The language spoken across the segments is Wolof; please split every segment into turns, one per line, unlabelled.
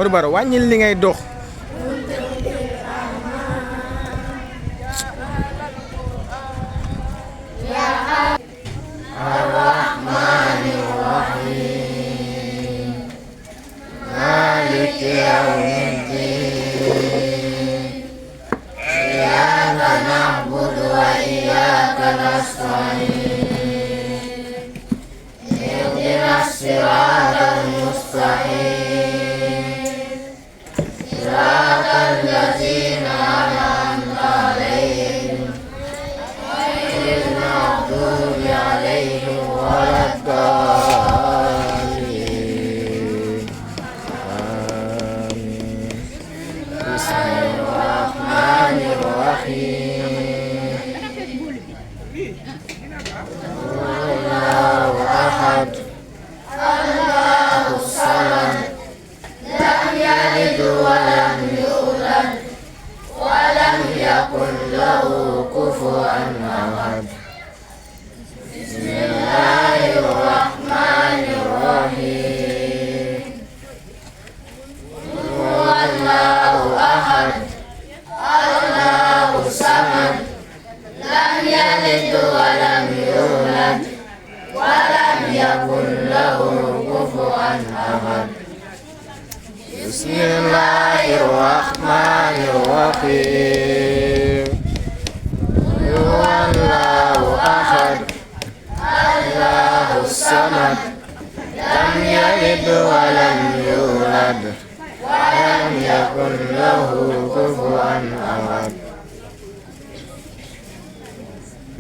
Modou Baro wàññil li ngay dox.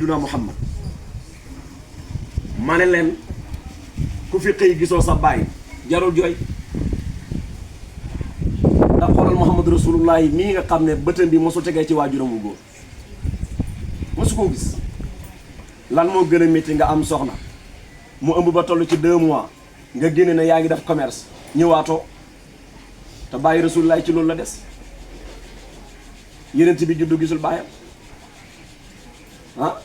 Duna Muhammad ma ne leen ku fi xëy gisoo sa baay jarul jooy ndax xoolal Muhammadu Rasulullahi mii nga xam ne bëtam bi mosu tegee ci waajuram wu góor mosu koo gis lan moo gën a métti nga am soxna mu ëmb ba toll ci 2 mois nga génne ne yaa ngi def commerce ñëwaatoo te bàyyi Rasulullahi ci loolu la des yeneen bi juddu gisul baayam ah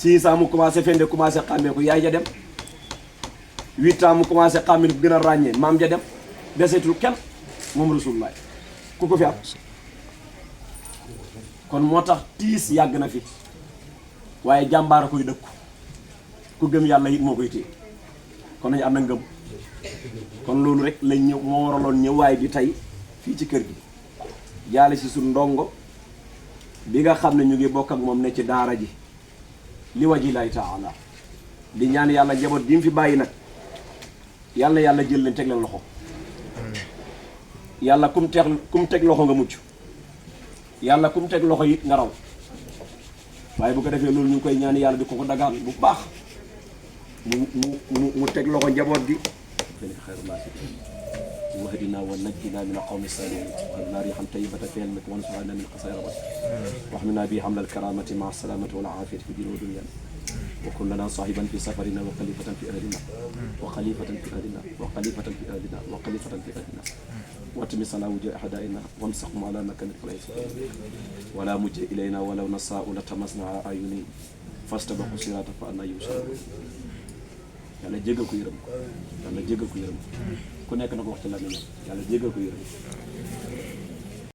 6 ans mu commencé fende commencé xàmmee ko yaay ja dem 8 ans mu commencé xàmmee ko gën a ràññee maam ja dem deseetul kenn moom Rasulullah ku ko fi am kon moo tax tiis yàgg na fi waaye jàmbaar a koy dëkku ku gëm yàlla it moo koy téye kon nañu am na ngëm kon loolu rek lañ ñëw moo waraloon ñëwaay bi tey fii ci kër gi jaale si suñ ndongo bi nga xam ne ñu ngi bokk ak moom ne ci daara ji li wajillahi taala di ñaan yàlla njaboot gi mu fi bàyyi nag yàlla yàlla jël leen teg leen loxo yàlla kum teg loxo nga mucc yàlla kum teg loxo it nga raw waaye bu ko defee loolu ñu ngi koy ñaan yàlla di ko ko dagaan bu baax mu teg loxo njaboot gi واهدنا ونجنا من القوم السالمين وهبنا ريحا طيبة في علمك وانصرنا من قصير ربك واحمنا به حمل الكرامة مع السلامة والعافية في دين ودنيا وكن لنا صاحبا في سفرنا وخليفة في أهلنا وخليفة في أهلنا وخليفة في أهلنا وخليفة في أهلنا واتمس على وجوه أحدائنا وامسحهم على مكان القريش ولا مجيء إلينا ولو نساء لتمسنا على أعينهم فاستبقوا الصراط فأنا يبصرون yàlla jéggal ko yërëm ko yàlla jéggal ko yërëm ko ku nekk na ko wax ci làmmiñam yàlla jéggal ko yërëm